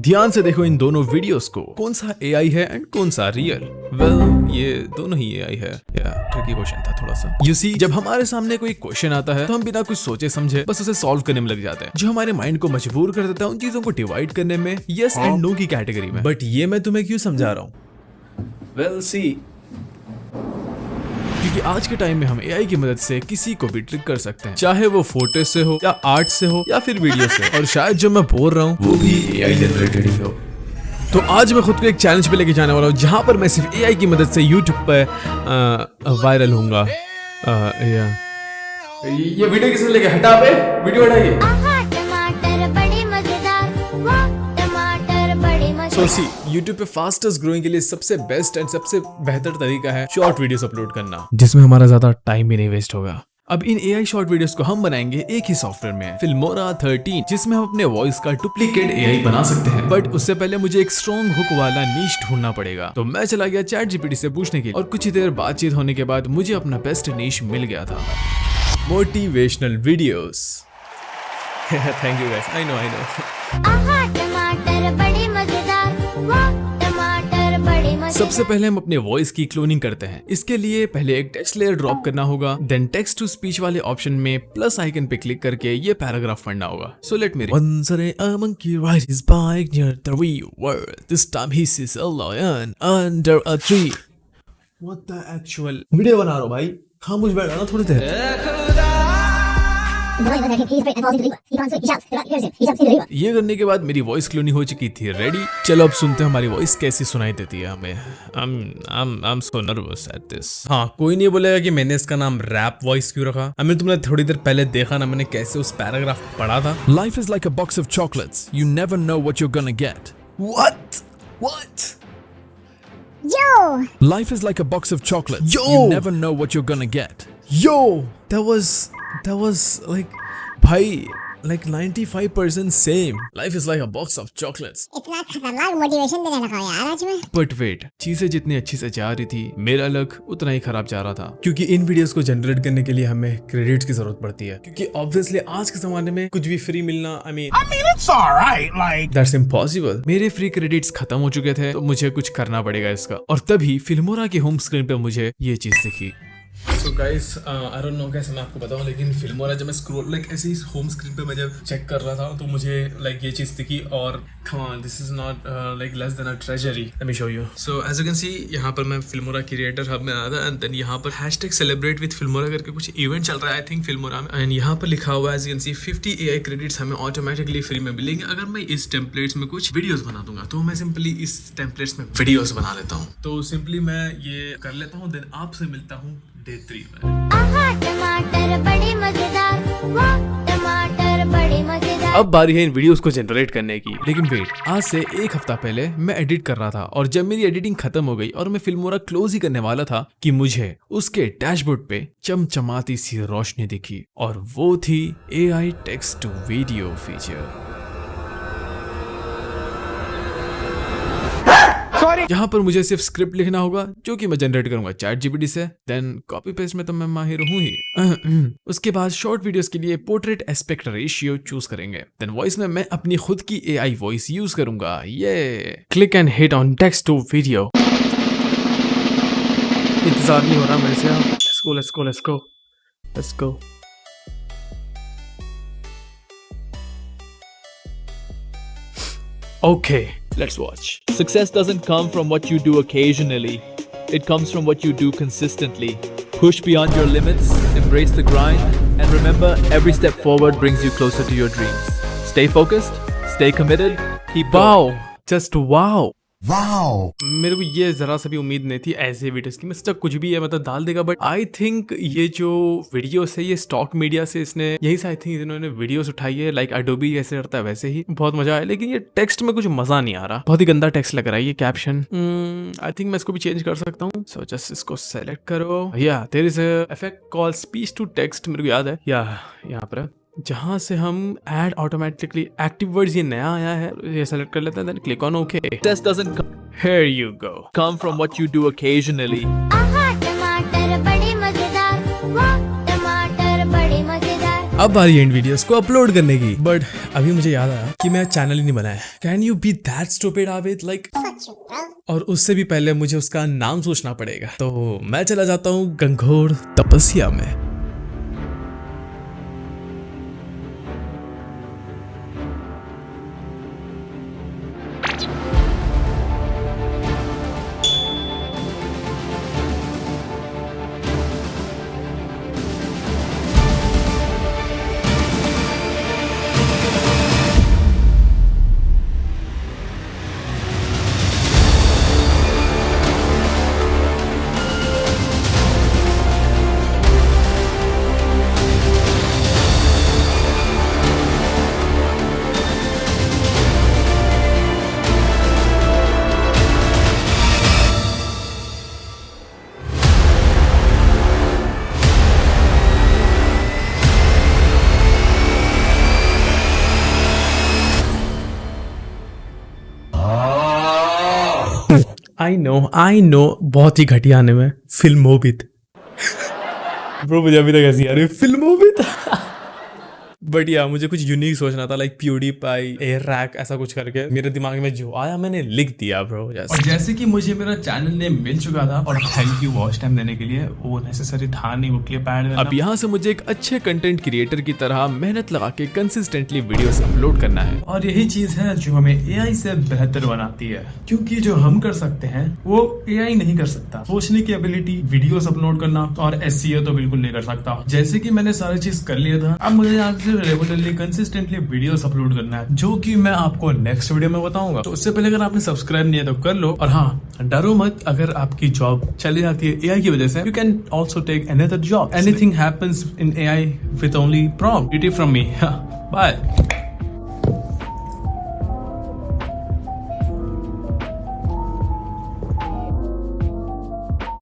ध्यान से देखो इन दोनों वीडियोस को, कौन सा एआई है एंड कौन सा रियल। वेल ये दोनों ही एआई है। ट्रिकी क्वेश्चन था थोड़ा सा। यू सी, जब हमारे सामने कोई क्वेश्चन आता है तो हम बिना कुछ सोचे समझे बस उसे सॉल्व करने में लग जाते हैं, जो हमारे माइंड को मजबूर कर देता है उन चीजों को डिवाइड करने में यस एंड नो की कैटेगरी में। बट ये मैं तुम्हें क्यों समझा रहा हूँ? वेल सी, क्योंकि आज के टाइम में हम एआई की मदद से किसी को भी ट्रिक कर सकते हैं, चाहे वो फोटो से हो या आर्ट से हो या फिर वीडियो से। और शायद जो मैं बोल रहा हूँ वो भी एआई जनरेटेड ही हो। तो आज मैं खुद को एक चैलेंज पे लेके जाने वाला हूँ, जहाँ पर मैं सिर्फ एआई की मदद से यूट्यूब पे वायरल होऊंगा। ये वीडियो किसने लेके हटा पे वीडियो हटाइए। So see, YouTube पे फास्टेस्ट ग्रोइंग के लिए सबसे बेस्ट एंड सबसे बेहतर तरीका है शॉर्ट वीडियोस अपलोड करना, जिसमें हमारा ज्यादा टाइम भी नहीं वेस्ट होगा। अब इन एआई शॉर्ट वीडियोस को हम बनाएंगे एक ही सॉफ्टवेयर में, फिल्मोरा 13, जिसमें हम अपने वॉइस का डुप्लीकेट एआई बना सकते हैं। बट उससे पहले मुझे एक स्ट्रॉन्ग हुक वाला नीश ढूंढना पड़ेगा। तो मैं चला गया ChatGPT से पूछने के लिए, और कुछ ही देर बातचीत होने के बाद मुझे अपना बेस्ट नीश मिल गया था, motivational videos. Thank you guys, I know. सबसे पहले हम अपने वॉइस की क्लोनिंग करते हैं। इसके लिए पहले एक टेक्स्ट लेयर ड्रॉप करना होगा, देन टेक्स्ट टू स्पीच वाले ऑप्शन में प्लस आइकन पे क्लिक करके ये पैराग्राफ पढ़ना होगा। So let me read. Once a monkey rides his bike near the river. This time he sees a lion under a tree. What the actual? Video बना रहा हूँ भाई, खामोश बैठा ना थोड़ी देर। ये करने के बाद मेरी वॉइस क्लोनिंग हो चुकी थी रेडी। चलो अब सुनते हैं हमारी वॉइस कैसी सुनाई देती है हमें। I'm so nervous at this। हाँ, कोई नहीं बोलेगा कि मैंने इसका नाम रैप वॉइस क्यों रखा। तुमने थोड़ी देर पहले देखा ना मैंने कैसे उस पैराग्राफ पढ़ा था। Life is like a box of chocolates. You never know what you're gonna get. What? Yo! Life is like a box of chocolates. Yo! You never know what you're gonna get. Yo! That was like, भाई, like 95% same. Life is like a box of chocolates. इतना खतरनाक motivation देने लगा यार आज में। But wait, चीजें जितनी अच्छी से जा रही थी, मेरा लक उतना ही खराब जा रहा था। क्योंकि इन वीडियोस को जनरेट करने के लिए हमें क्रेडिट्स की जरूरत पड़ती है। क्योंकि ऑब्वियसली आज के जमाने में कुछ भी फ्री मिलना, I mean it's alright, like that's impossible। मेरे फ्री क्रेडिट्स खत्म हो चुके थे, तो मुझे कुछ करना पड़ेगा इसका। और तभी फिल्मोरा की होम स्क्रीन पे मुझे ये चीज दिखी। So guys, I don't know कैसे मैं आपको बताऊं, लेकिन फिल्मोरा जब मैं स्क्रॉल ऐसे ही होम स्क्रीन पे मैं जब चेक कर रहा था तो मुझे ये चीज दिखी। और come on, this is not less than a treasury. Let me show you. So as you can see, यहाँ पर मैं फिल्मोरा क्रिएटर हब में आया था, एंड देन यहाँ पर #celebrate with फिल्मोरा करके कुछ इवेंट चल रहा है आई थिंक फिल्मोरा में। एंड यहाँ पर लिखा हुआ है as you can see 50 AI credits हमें ऑटोमेटिकली फ्री में मिलेंगे अगर मैं इस टेम्पलेट्स में कुछ वीडियोस बना दूंगा। तो मैं सिंपली इस टेम्पलेट्स में वीडियोस बना लेता हूँ। तो सिंपली मैं ये कर लेता हूँ, देन आपसे मिलता हूँ डे 3 में। टमाटर बड़े मजेदार, टमाटर बड़े मजेदार। अब बारी है इन वीडियोस को जनरेट करने की। लेकिन वेट, आज से एक हफ्ता पहले मैं एडिट कर रहा था, और जब मेरी एडिटिंग खत्म हो गई और मैं फिल्मोरा क्लोज ही करने वाला था कि मुझे उसके डैशबोर्ड पे चमचमाती सी रोशनी दिखी, और वो थी AI text to video feature. यहाँ पर मुझे सिर्फ स्क्रिप्ट लिखना होगा, जो कि मैं जनरेट करूंगा ChatGPT से, देन कॉपी पेस्ट में तो मैं माहिर हूँ ही। उसके बाद शॉर्ट वीडियोस के लिए पोर्ट्रेट एस्पेक्ट रेशियो चूज करेंगे, देन वॉइस में मैं अपनी खुद की AI वॉइस यूज करूंगा। ये click and hit on text to video. इंतजार नहीं हो रहा मेरे से। Let's go। Okay, let's watch. Success doesn't come from what you do occasionally. It comes from what you do consistently. Push beyond your limits, embrace the grind, and remember, every step forward brings you closer to your dreams. Stay focused, stay committed, keep going. Wow, just wow। मेरे को ये जरा सा भी उम्मीद नहीं थी ऐसे वीडियोस की। मैं सोचा कुछ भी है मतलब डाल देगा, बट आई थिंक ये जो वीडियोस है ये स्टॉक मीडिया से इसने यही से आई थिंक इन्होंने वीडियोस उठाई है, लाइक एडोबी कैसे करता है वैसे ही। बहुत मजा आया, लेकिन ये टेक्स्ट में कुछ मजा नहीं आ रहा, बहुत ही गंदा टेक्स्ट लग रहा है ये कैप्शन। आई थिंक मैं इसको भी चेंज कर सकता हूँ। सो जस्ट इसको सेलेक्ट करो। या there is a effect called speech to text, मेरे को याद है यहाँ पर, जहां से हम ऐड ऑटोमेटिकली एक्टिव वर्ड्स, ये नया आया है, ये सेलेक्ट कर लेते हैं, then click on okay. Success doesn't Here you go। come from what you do occasionally. टमाटर बड़े मजेदार, टमाटर बड़े मजेदार। अब बारी है इन वीडियोस को अपलोड करने की, बट अभी मुझे याद आया कि मैं चैनल ही नहीं बनाया। Can you be that stupid Abid, like. और उससे भी पहले मुझे उसका नाम सोचना पड़ेगा, तो मैं चला जाता हूँ गंगोर तपस्या में। आई नो बहुत ही घटिया आने में फिल्मोबित। ब्रो मुझे अभी तक ऐसी आ रही है फिल्मोबित। बट या मुझे कुछ यूनिक सोचना था, लाइक प्यूडीपाई, एयर रैक, ऐसा कुछ करके मेरे दिमाग में जो आया मैंने लिख दिया ब्रो। और जैसे कि मुझे मेरा चैनल नेम मिल चुका था, और थैंक यू वॉच टाइम देने के लिए, वो नेसेसरी था नहीं वो क्लिप ऐड। अब यहाँ से मुझे एक अच्छे कंटेंट क्रिएटर की तरह मेहनत लगा के कंसिस्टेंटली वीडियोस अपलोड करना है, और यही चीज है जो हमें एआई से बेहतर बनाती है, क्योंकि जो हम कर सकते हैं वो एआई नहीं कर सकता। सोचने की एबिलिटी, वीडियोस अपलोड करना और एसईओ तो बिल्कुल नहीं कर सकता। जैसे कि मैंने सारी चीज कर लिया था, अब मुझे यहाँ से रेगुलरली कंसिस्टेंटली वीडियोस अपलोड करना है, जो कि मैं आपको नेक्स्ट वीडियो में बताऊंगा। तो उससे पहले अगर आपने सब्सक्राइब नहीं है तो कर लो, और हाँ डरो मत, अगर आपकी जॉब चली जाती है एआई की वजह से, you can also take another job. Anything happens in AI with only prompt. From me, bye.